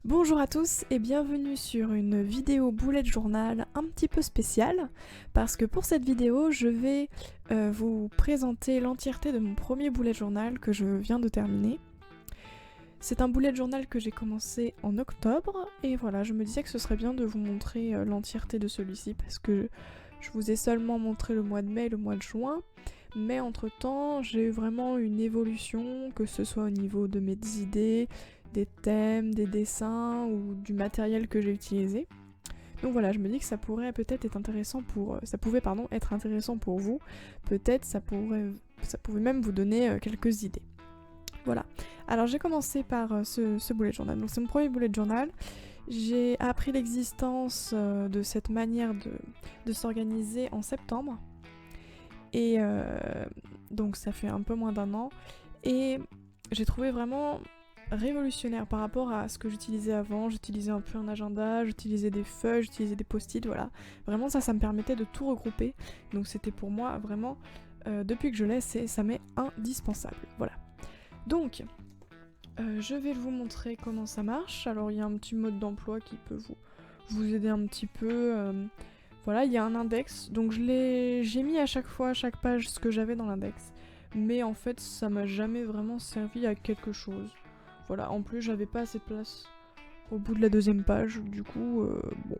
Bonjour à tous et bienvenue sur une vidéo bullet journal un petit peu spéciale parce que pour cette vidéo je vais vous présenter l'entièreté de mon premier bullet journal que je viens de terminer. C'est un bullet journal que j'ai commencé en octobre et voilà, je me disais que ce serait bien de vous montrer l'entièreté de celui-ci parce que je vous ai seulement montré le mois de mai et le mois de juin, mais entre temps j'ai eu vraiment une évolution, que ce soit au niveau de mes idées, des thèmes, des dessins ou du matériel que j'ai utilisé. Donc voilà, je me dis que ça pourrait peut-être être intéressant pour... ça pouvait être intéressant pour vous. Peut-être ça pouvait même vous donner quelques idées. Voilà. Alors j'ai commencé par ce bullet journal. Donc c'est mon premier bullet journal. J'ai appris l'existence de cette manière de s'organiser en septembre. Et donc ça fait un peu moins d'un an. Et j'ai trouvé vraiment révolutionnaire par rapport à ce que j'utilisais avant. J'utilisais un peu un agenda, j'utilisais des feuilles, j'utilisais des post-it, voilà. Vraiment ça me permettait de tout regrouper. Donc c'était pour moi vraiment, depuis que je l'ai, ça m'est indispensable. Voilà. Donc, je vais vous montrer comment ça marche. Alors il y a un petit mode d'emploi qui peut vous aider un petit peu. Voilà, il y a un index. Donc j'ai mis à chaque fois, à chaque page, ce que j'avais dans l'index. Mais en fait, ça m'a jamais vraiment servi à quelque chose. Voilà, en plus, j'avais pas assez de place au bout de la deuxième page. Du coup, bon,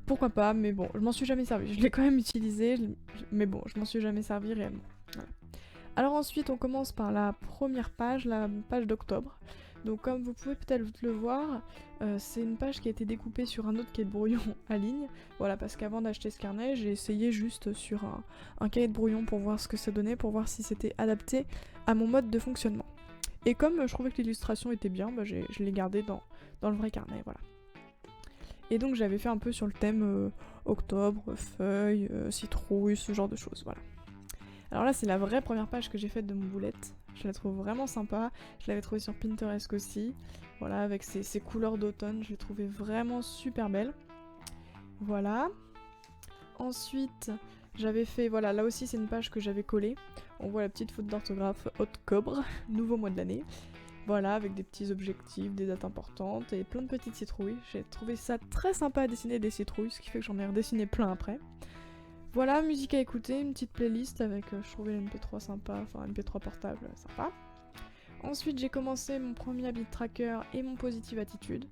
pourquoi pas, mais bon, je m'en suis jamais servi. Je l'ai quand même utilisé, mais bon, je m'en suis jamais servi réellement. Voilà. Alors ensuite, on commence par la première page, la page d'octobre. Donc comme vous pouvez peut-être le voir, c'est une page qui a été découpée sur un autre cahier de brouillon à ligne. Voilà, parce qu'avant d'acheter ce carnet, j'ai essayé juste sur un cahier de brouillon pour voir ce que ça donnait, pour voir si c'était adapté à mon mode de fonctionnement. Et comme je trouvais que l'illustration était bien, bah, je l'ai gardé dans le vrai carnet, voilà. Et donc j'avais fait un peu sur le thème octobre, feuilles, citrouille, ce genre de choses, voilà. Alors là, c'est la vraie première page que j'ai faite de mon boulette. Je la trouve vraiment sympa. Je l'avais trouvée sur Pinterest aussi. Voilà, avec ses couleurs d'automne. Je l'ai trouvée vraiment super belle. Voilà. Ensuite, j'avais fait... Voilà, là aussi, c'est une page que j'avais collée. On voit la petite faute d'orthographe octobre, nouveau mois de l'année. Voilà, avec des petits objectifs, des dates importantes et plein de petites citrouilles. J'ai trouvé ça très sympa à dessiner des citrouilles, ce qui fait que j'en ai redessiné plein après. Voilà, musique à écouter, une petite playlist avec, je trouvais l'MP3 sympa, enfin MP3 portable sympa. Ensuite, j'ai commencé mon premier habit tracker et mon positive attitude.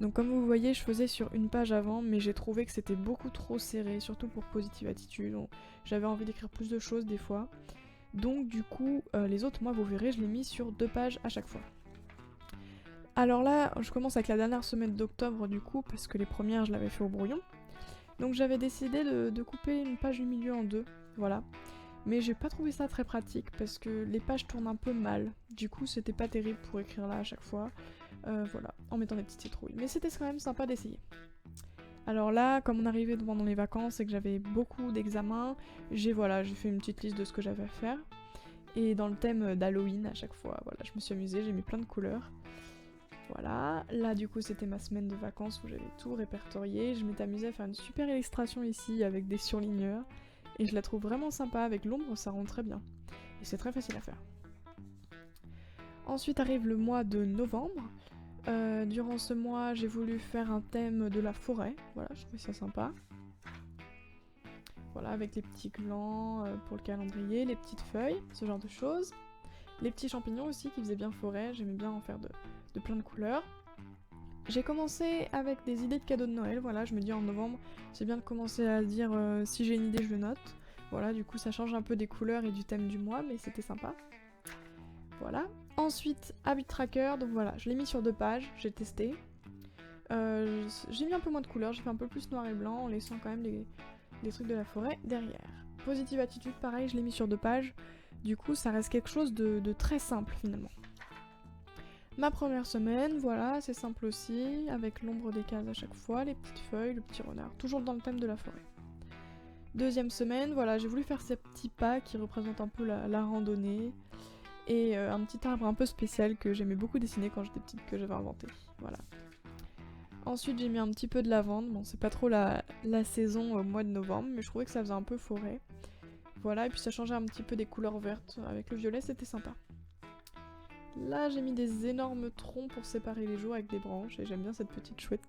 Donc comme vous voyez, je faisais sur une page avant, mais j'ai trouvé que c'était beaucoup trop serré, surtout pour positive attitude. J'avais envie d'écrire plus de choses des fois. Donc du coup, les autres mois, vous verrez, je l'ai mis sur 2 pages à chaque fois. Alors là, je commence avec la dernière semaine d'octobre du coup, parce que les premières, je l'avais fait au brouillon. Donc j'avais décidé de couper une page du milieu en deux, voilà. Mais j'ai pas trouvé ça très pratique parce que les pages tournent un peu mal. Du coup, c'était pas terrible pour écrire là à chaque fois. Voilà, en mettant des petites citrouilles. Mais c'était quand même sympa d'essayer. Alors là, comme on arrivait pendant les vacances et que j'avais beaucoup d'examens, j'ai fait une petite liste de ce que j'avais à faire. Et dans le thème d'Halloween à chaque fois, voilà, je me suis amusée, j'ai mis plein de couleurs. Voilà, là du coup c'était ma semaine de vacances où j'avais tout répertorié, je m'étais amusée à faire une super illustration ici avec des surligneurs, et je la trouve vraiment sympa, avec l'ombre ça rend très bien, et c'est très facile à faire. Ensuite arrive le mois de novembre. Durant ce mois j'ai voulu faire un thème de la forêt, voilà, je trouvais ça sympa. Voilà, avec les petits glands pour le calendrier, les petites feuilles, ce genre de choses. Les petits champignons aussi qui faisaient bien forêt, j'aimais bien en faire de plein de couleurs. J'ai commencé avec des idées de cadeaux de Noël, voilà, je me dis en novembre, c'est bien de commencer à dire si j'ai une idée je le note. Voilà, du coup ça change un peu des couleurs et du thème du mois, mais c'était sympa. Voilà. Ensuite, habit tracker, donc voilà, je l'ai mis sur 2 pages, j'ai testé. J'ai mis un peu moins de couleurs, j'ai fait un peu plus noir et blanc en laissant quand même les trucs de la forêt derrière. Positive attitude, pareil, je l'ai mis sur 2 pages. Du coup, ça reste quelque chose de très simple finalement. Ma première semaine, voilà, c'est simple aussi, avec l'ombre des cases à chaque fois, les petites feuilles, le petit renard, toujours dans le thème de la forêt. Deuxième semaine, voilà, j'ai voulu faire ces petits pas qui représentent un peu la randonnée, et un petit arbre un peu spécial que j'aimais beaucoup dessiner quand j'étais petite, que j'avais inventé, voilà. Ensuite j'ai mis un petit peu de lavande, bon c'est pas trop la saison au mois de novembre, mais je trouvais que ça faisait un peu forêt. Voilà, et puis ça changeait un petit peu des couleurs vertes, avec le violet c'était sympa. Là j'ai mis des énormes troncs pour séparer les jours avec des branches et j'aime bien cette petite chouette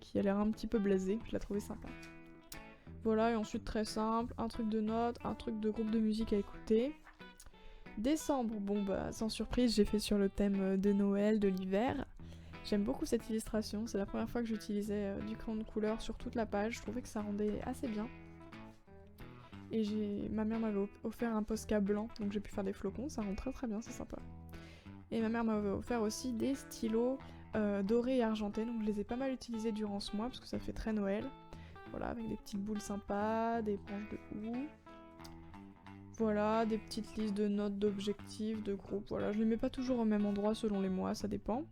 qui a l'air un petit peu blasée, je la trouvais sympa. Voilà, et ensuite très simple, un truc de notes, un truc de groupe de musique à écouter. Décembre, bon bah sans surprise j'ai fait sur le thème de Noël, de l'hiver. J'aime beaucoup cette illustration, c'est la première fois que j'utilisais du crayon de couleur sur toute la page, je trouvais que ça rendait assez bien. Et ma mère m'avait offert un Posca blanc, donc j'ai pu faire des flocons, ça rend très bien, c'est sympa. Et ma mère m'avait offert aussi des stylos dorés et argentés, donc je les ai pas mal utilisés durant ce mois, parce que ça fait très Noël. Voilà, avec des petites boules sympas, des branches de houx. Voilà, des petites listes de notes, d'objectifs, de groupes, voilà, je les mets pas toujours au même endroit selon les mois, ça dépend.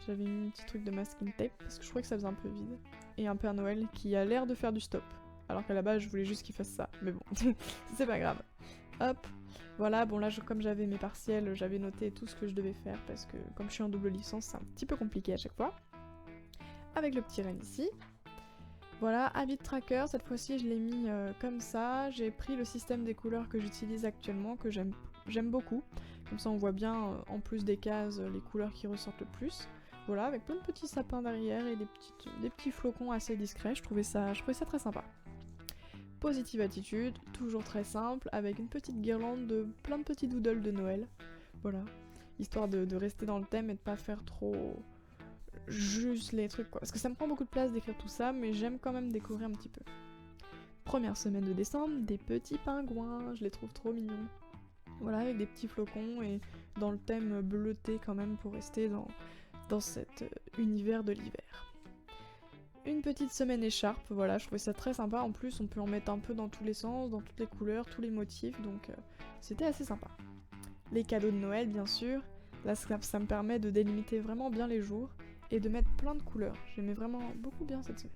J'avais mis un petit truc de masking tape, parce que je trouvais que ça faisait un peu vide. Et un Père Noël qui a l'air de faire du stop. Alors qu'à la base je voulais juste qu'il fasse ça, mais bon, c'est pas grave. Hop, voilà, bon là comme j'avais mes partiels, j'avais noté tout ce que je devais faire parce que comme je suis en double licence, c'est un petit peu compliqué à chaque fois. Avec le petit renne ici. Voilà, habit tracker, cette fois-ci je l'ai mis comme ça, j'ai pris le système des couleurs que j'utilise actuellement, que j'aime beaucoup. Comme ça on voit bien, en plus des cases, les couleurs qui ressortent le plus. Voilà, avec plein de petits sapins derrière et des petits flocons assez discrets, je trouvais ça très sympa. Positive attitude, toujours très simple, avec une petite guirlande de plein de petits doodles de Noël. Voilà, histoire de rester dans le thème et de pas faire trop juste les trucs quoi. Parce que ça me prend beaucoup de place d'écrire tout ça, mais j'aime quand même décorer un petit peu. Première semaine de décembre, des petits pingouins, je les trouve trop mignons. Voilà, avec des petits flocons et dans le thème bleuté quand même pour rester dans cet univers de l'hiver. Une petite semaine écharpe, voilà, je trouvais ça très sympa. En plus, on peut en mettre un peu dans tous les sens, dans toutes les couleurs, tous les motifs, donc c'était assez sympa. Les cadeaux de Noël, bien sûr. Là, ça me permet de délimiter vraiment bien les jours et de mettre plein de couleurs. J'aimais vraiment beaucoup bien cette semaine.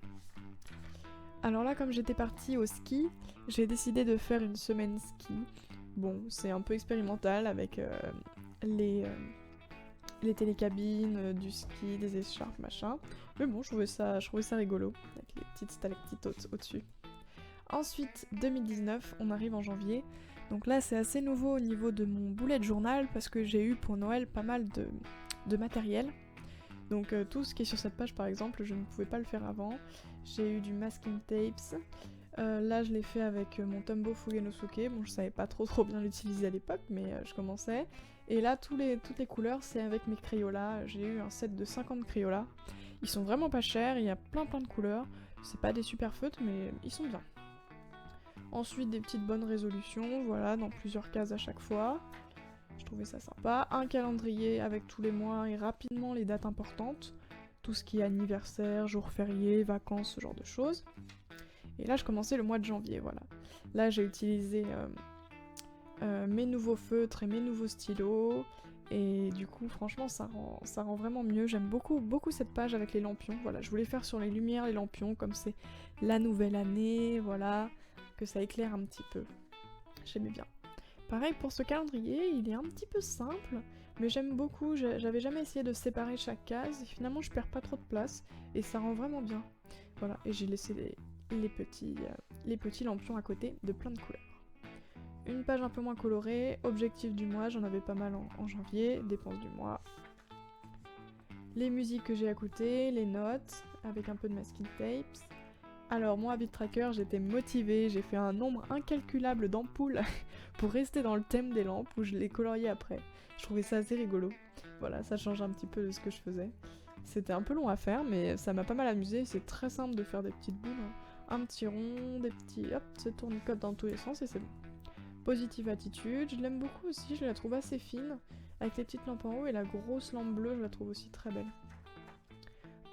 Alors là, comme j'étais partie au ski, j'ai décidé de faire une semaine ski. Bon, c'est un peu expérimental avec les télécabines, du ski, des écharpes, machin. Mais bon, je trouvais ça rigolo, avec les petites stalactites au-dessus. Ensuite, 2019, on arrive en janvier. Donc là, c'est assez nouveau au niveau de mon bullet journal, parce que j'ai eu pour Noël pas mal de matériel. Donc tout ce qui est sur cette page, par exemple, je ne pouvais pas le faire avant. J'ai eu du masking tapes. Là, je l'ai fait avec mon Tombow Fugenosuke. Bon, je savais pas trop bien l'utiliser à l'époque, mais je commençais. Et là, toutes les couleurs, c'est avec mes Crayolas. J'ai eu un set de 50 Crayolas. Ils sont vraiment pas chers, il y a plein de couleurs. C'est pas des super feutres, mais ils sont bien. Ensuite, des petites bonnes résolutions, voilà, dans plusieurs cases à chaque fois. Je trouvais ça sympa. Un calendrier avec tous les mois et rapidement les dates importantes. Tout ce qui est anniversaire, jours fériés, vacances, ce genre de choses. Et là, je commençais le mois de janvier, voilà. Là, j'ai utilisé mes nouveaux feutres et mes nouveaux stylos. Et du coup, franchement, ça rend vraiment mieux. J'aime beaucoup cette page avec les lampions. Voilà, je voulais faire sur les lumières, les lampions, comme c'est la nouvelle année, voilà, que ça éclaire un petit peu. J'aimais bien. Pareil pour ce calendrier, il est un petit peu simple, mais j'aime beaucoup. J'avais jamais essayé de séparer chaque case, et finalement je perds pas trop de place, et ça rend vraiment bien. Voilà, et j'ai laissé les petits lampions à côté de plein de couleurs. Une page un peu moins colorée, objectif du mois, j'en avais pas mal en janvier, dépenses du mois. Les musiques que j'ai écoutées, les notes, avec un peu de masking tapes. Alors moi, Habit Tracker, j'étais motivée, j'ai fait un nombre incalculable d'ampoules pour rester dans le thème des lampes où je les coloriais après. Je trouvais ça assez rigolo. Voilà, ça change un petit peu de ce que je faisais. C'était un peu long à faire, mais ça m'a pas mal amusé. C'est très simple de faire des petites boules. Un petit rond, des petits... hop, ça tournicote dans tous les sens et c'est bon. Positive attitude, je l'aime beaucoup aussi, je la trouve assez fine. Avec les petites lampes en haut et la grosse lampe bleue, je la trouve aussi très belle.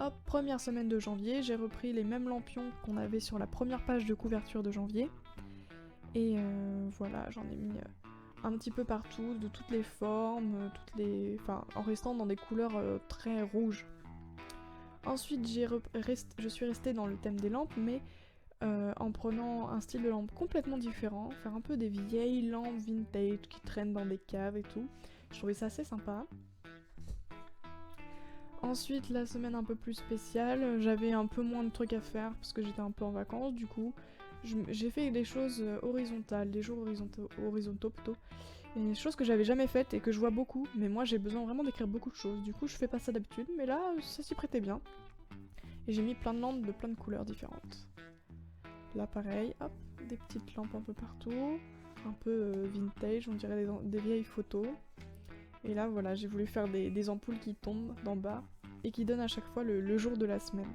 Hop, première semaine de janvier, j'ai repris les mêmes lampions qu'on avait sur la première page de couverture de janvier. Et voilà, j'en ai mis un petit peu partout, de toutes les formes, en restant dans des couleurs très rouges. Ensuite, je suis restée dans le thème des lampes, mais en prenant un style de lampe complètement différent, faire un peu des vieilles lampes vintage qui traînent dans des caves et tout. Je trouvais ça assez sympa. Ensuite, la semaine un peu plus spéciale, j'avais un peu moins de trucs à faire parce que j'étais un peu en vacances, du coup j'ai fait des choses horizontales, des jours horizontaux plutôt. Une chose que j'avais jamais faite et que je vois beaucoup, mais moi j'ai besoin vraiment d'écrire beaucoup de choses, du coup je fais pas ça d'habitude, mais là ça s'y prêtait bien. Et j'ai mis plein de lampes de plein de couleurs différentes. Là pareil, hop, des petites lampes un peu partout, un peu vintage, on dirait des vieilles photos. Et là voilà, j'ai voulu faire des ampoules qui tombent d'en bas et qui donnent à chaque fois le jour de la semaine.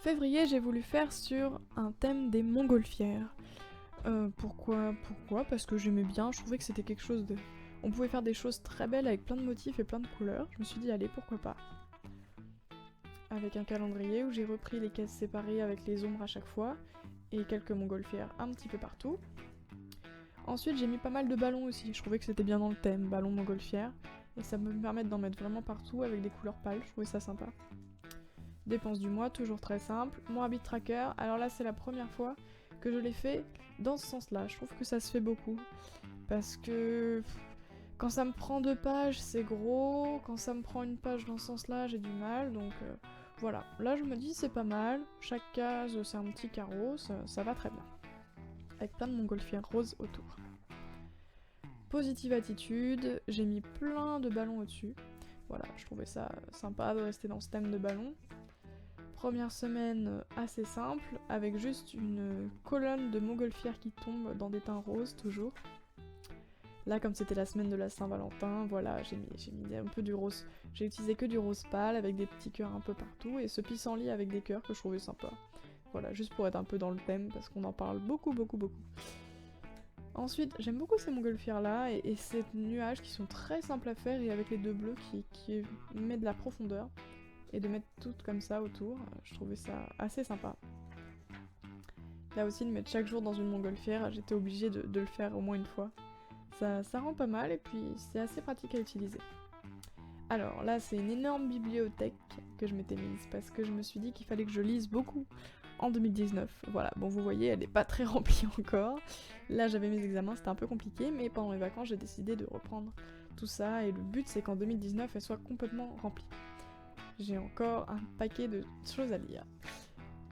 Février, j'ai voulu faire sur un thème des montgolfières. Pourquoi? Parce que j'aimais bien, je trouvais que c'était quelque chose de... On pouvait faire des choses très belles avec plein de motifs et plein de couleurs. Je me suis dit, allez, pourquoi pas. Avec un calendrier où j'ai repris les cases séparées avec les ombres à chaque fois, et quelques montgolfières un petit peu partout. Ensuite, j'ai mis pas mal de ballons aussi, je trouvais que c'était bien dans le thème, ballons montgolfières, et ça me permet d'en mettre vraiment partout avec des couleurs pâles, je trouvais ça sympa. Dépenses du mois, toujours très simple. Mon habit tracker, alors là c'est la première fois que je l'ai fait dans ce sens-là. Je trouve que ça se fait beaucoup. Parce que quand ça me prend 2 pages, c'est gros. Quand ça me prend une page dans ce sens-là, j'ai du mal. Donc voilà. Là je me dis c'est pas mal. Chaque case c'est un petit carreau, ça va très bien. Avec plein de montgolfières roses autour. Positive attitude, j'ai mis plein de ballons au-dessus. Voilà, je trouvais ça sympa de rester dans ce thème de ballons. Première semaine assez simple, avec juste une colonne de montgolfières qui tombe dans des teints roses toujours. Là, comme c'était la semaine de la Saint-Valentin, voilà, j'ai mis un peu du rose. J'ai utilisé que du rose pâle avec des petits cœurs un peu partout et ce pissenlit avec des cœurs que je trouvais sympa. Voilà, juste pour être un peu dans le thème parce qu'on en parle beaucoup. Ensuite, j'aime beaucoup ces montgolfières là et ces nuages qui sont très simples à faire et avec les deux bleus qui mettent de la profondeur. Et de mettre toutes comme ça autour, je trouvais ça assez sympa. Là aussi, de mettre chaque jour dans une montgolfière, j'étais obligée de le faire au moins une fois. Ça rend pas mal et puis c'est assez pratique à utiliser. Alors là, c'est une énorme bibliothèque que je m'étais mise parce que je me suis dit qu'il fallait que je lise beaucoup en 2019. Voilà, bon vous voyez, elle n'est pas très remplie encore. Là, j'avais mes examens, c'était un peu compliqué, mais pendant les vacances, j'ai décidé de reprendre tout ça et le but, c'est qu'en 2019, elle soit complètement remplie. J'ai encore un paquet de choses à lire.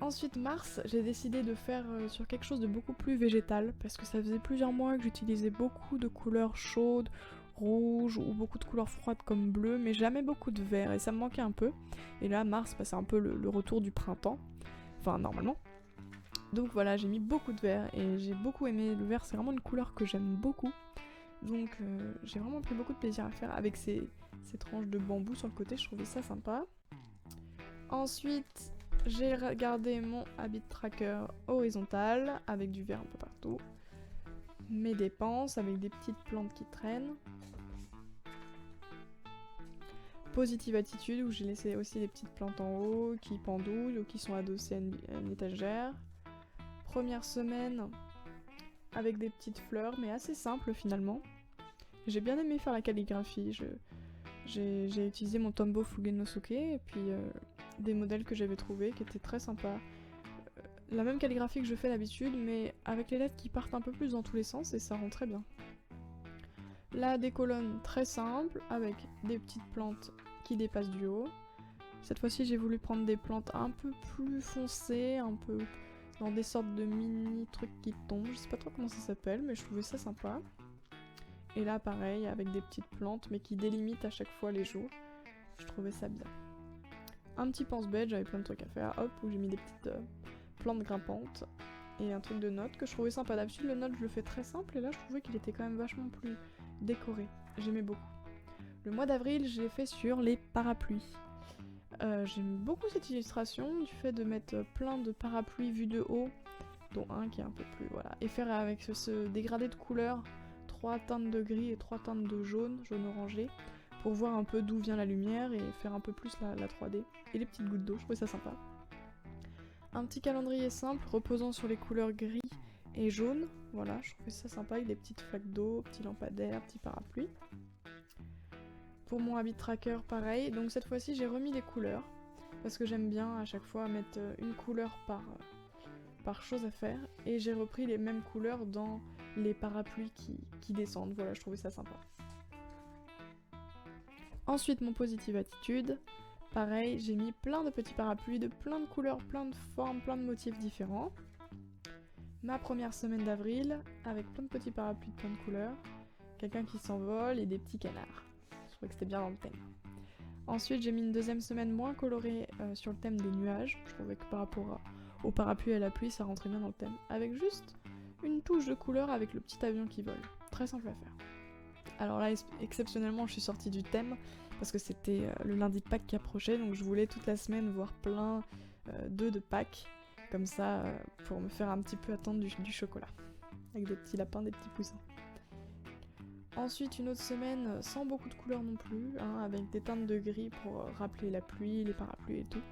Ensuite, mars, j'ai décidé de faire sur quelque chose de beaucoup plus végétal, parce que ça faisait plusieurs mois que j'utilisais beaucoup de couleurs chaudes, rouges, ou beaucoup de couleurs froides comme bleu, mais jamais beaucoup de vert, et ça me manquait un peu. Et là, mars, c'est un peu le retour du printemps, enfin normalement. Donc voilà, j'ai mis beaucoup de vert, et j'ai beaucoup aimé. Le vert, c'est vraiment une couleur que j'aime beaucoup. Donc j'ai vraiment pris beaucoup de plaisir à faire avec ces tranches de bambou sur le côté, je trouvais ça sympa. Ensuite, j'ai regardé mon habit tracker horizontal avec du vert un peu partout. Mes dépenses avec des petites plantes qui traînent. Positive attitude où j'ai laissé aussi des petites plantes en haut qui pendouillent ou qui sont adossées à une étagère. Première semaine avec des petites fleurs mais assez simples finalement. J'ai bien aimé faire la calligraphie, j'ai utilisé mon Tombow Fugenosuke et puis des modèles que j'avais trouvés qui étaient très sympas. La même calligraphie que je fais d'habitude mais avec les lettres qui partent un peu plus dans tous les sens et ça rend très bien. Là des colonnes très simples avec des petites plantes qui dépassent du haut. Cette fois-ci j'ai voulu prendre des plantes un peu plus foncées, un peu dans des sortes de mini trucs qui tombent, je sais pas trop comment ça s'appelle mais je trouvais ça sympa. Et là pareil avec des petites plantes mais qui délimitent à chaque fois les jours. Je trouvais ça bien. Un petit pense-bête, j'avais plein de trucs à faire, hop, où j'ai mis des petites plantes grimpantes. Et un truc de notes que je trouvais sympa. D'habitude le note je le fais très simple et là je trouvais qu'il était quand même vachement plus décoré. J'aimais beaucoup. Le mois d'avril je l'ai fait sur les parapluies. J'aime beaucoup cette illustration du fait de mettre plein de parapluies vus de haut, dont un qui est un peu plus, voilà. Et faire avec ce dégradé de couleurs 3 teintes de gris et 3 teintes de jaune orangé, pour voir un peu d'où vient la lumière et faire un peu plus la 3D. Et les petites gouttes d'eau, je trouvais ça sympa. Un petit calendrier simple reposant sur les couleurs gris et jaune, voilà, je trouvais ça sympa avec des petites flaques d'eau, petits lampadaires, petits parapluies. Pour mon habit tracker, pareil, donc cette fois-ci j'ai remis des couleurs, parce que j'aime bien à chaque fois mettre une couleur par chose à faire, et j'ai repris les mêmes couleurs dans les parapluies qui descendent, voilà, je trouvais ça sympa. Ensuite, mon positive attitude, pareil, j'ai mis plein de petits parapluies de plein de couleurs, plein de formes, plein de motifs différents. Ma première semaine d'avril, avec plein de petits parapluies de plein de couleurs, quelqu'un qui s'envole et des petits canards. Je trouvais que c'était bien dans le thème. Ensuite, j'ai mis une deuxième semaine moins colorée sur le thème des nuages. Je trouvais que par rapport au parapluie et à la pluie, ça rentrait bien dans le thème. Avec juste une touche de couleur avec le petit avion qui vole. Très simple à faire. Alors là, exceptionnellement, je suis sortie du thème parce que c'était le lundi de Pâques qui approchait, donc je voulais toute la semaine voir plein d'œufs de Pâques, comme ça, pour me faire un petit peu attendre du chocolat. Avec des petits lapins, des petits poussins. Ensuite, une autre semaine sans beaucoup de couleurs non plus, hein, avec des teintes de gris pour rappeler la pluie, les parapluies et tout.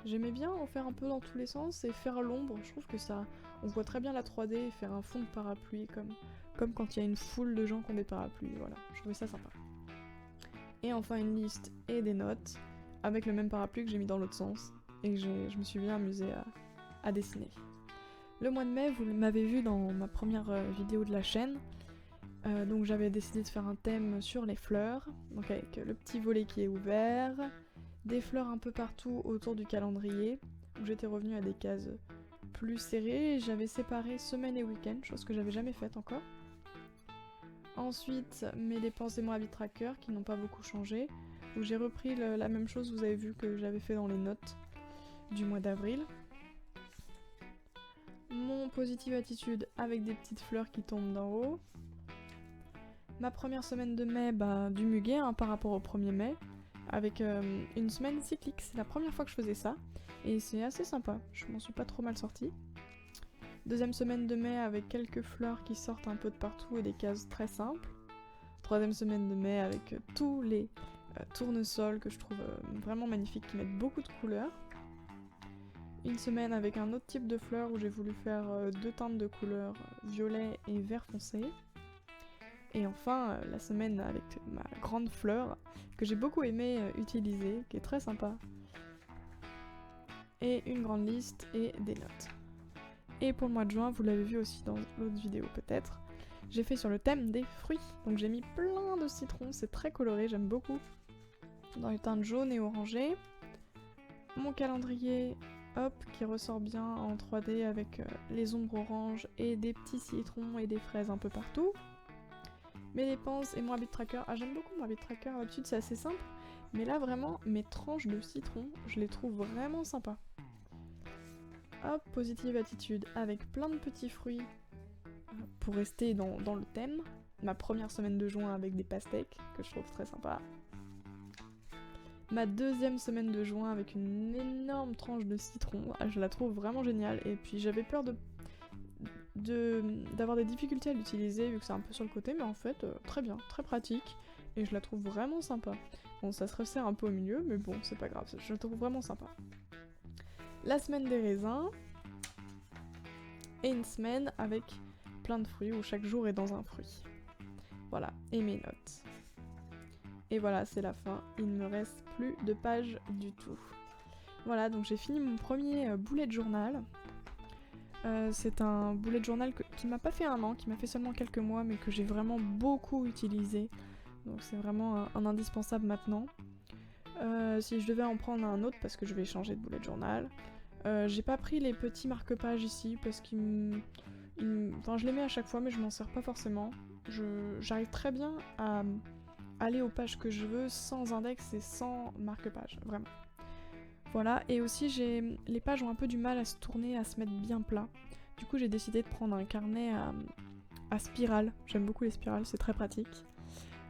J'aimais bien en faire un peu dans tous les sens et faire l'ombre, je trouve que ça, on voit très bien la 3D et faire un fond de parapluie comme quand il y a une foule de gens qui ont des parapluies, voilà, je trouvais ça sympa. Et enfin une liste et des notes, avec le même parapluie que j'ai mis dans l'autre sens, et que je me suis bien amusée à dessiner. Le mois de mai, vous m'avez vu dans ma première vidéo de la chaîne, donc j'avais décidé de faire un thème sur les fleurs, donc avec le petit volet qui est ouvert, des fleurs un peu partout autour du calendrier, où j'étais revenue à des cases plus serrées, et j'avais séparé semaine et week-end, chose que j'avais jamais faite encore. Ensuite, mes dépenses et mon habit tracker qui n'ont pas beaucoup changé, où j'ai repris la même chose, vous avez vu que j'avais fait dans les notes du mois d'avril. Mon positive attitude avec des petites fleurs qui tombent d'en haut. Ma première semaine de mai, du muguet hein, par rapport au 1er mai, avec une semaine cyclique, c'est la première fois que je faisais ça, et c'est assez sympa, je m'en suis pas trop mal sortie. Deuxième semaine de mai avec quelques fleurs qui sortent un peu de partout et des cases très simples. Troisième semaine de mai avec tous les tournesols que je trouve vraiment magnifiques, qui mettent beaucoup de couleurs. Une semaine avec un autre type de fleurs où j'ai voulu faire 2 teintes de couleurs, violet et vert foncé. Et enfin, la semaine avec ma grande fleur, que j'ai beaucoup aimé utiliser, qui est très sympa. Et une grande liste et des notes. Et pour le mois de juin, vous l'avez vu aussi dans l'autre vidéo peut-être, j'ai fait sur le thème des fruits. Donc j'ai mis plein de citrons, c'est très coloré, j'aime beaucoup. Dans les teintes jaunes et orangées. Mon calendrier, hop, qui ressort bien en 3D avec les ombres oranges et des petits citrons et des fraises un peu partout. Mes dépenses et mon habit tracker. Ah, j'aime beaucoup mon habit tracker, d'habitude c'est assez simple, mais là vraiment, mes tranches de citron, je les trouve vraiment sympas. Hop, positive attitude, avec plein de petits fruits pour rester dans le thème. Ma première semaine de juin avec des pastèques, que je trouve très sympa. Ma deuxième semaine de juin avec une énorme tranche de citron, je la trouve vraiment géniale, et puis j'avais peur d'avoir des difficultés à l'utiliser vu que c'est un peu sur le côté, mais en fait très bien, très pratique, et je la trouve vraiment sympa. Bon, ça se resserre un peu au milieu, mais bon, c'est pas grave, je la trouve vraiment sympa. La semaine des raisins, et une semaine avec plein de fruits où chaque jour est dans un fruit. Voilà, et mes notes. Et voilà, c'est la fin, il ne me reste plus de pages du tout. Voilà, donc j'ai fini mon premier bullet journal. C'est un bullet journal qui m'a pas fait 1 an, qui m'a fait seulement quelques mois, mais que j'ai vraiment beaucoup utilisé. Donc c'est vraiment un indispensable maintenant. Si je devais en prendre un autre, parce que je vais changer de bullet journal, j'ai pas pris les petits marque-pages ici, parce enfin, je les mets à chaque fois, mais je m'en sers pas forcément. J'arrive très bien à aller aux pages que je veux sans index et sans marque-page, vraiment. Voilà, et aussi les pages ont un peu du mal à se tourner, à se mettre bien plat. Du coup j'ai décidé de prendre un carnet à spirale. J'aime beaucoup les spirales, c'est très pratique.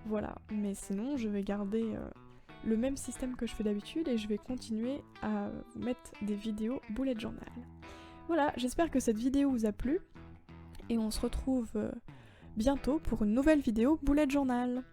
Voilà, mais sinon je vais garder le même système que je fais d'habitude et je vais continuer à vous mettre des vidéos bullet journal. Voilà, j'espère que cette vidéo vous a plu et on se retrouve bientôt pour une nouvelle vidéo bullet journal.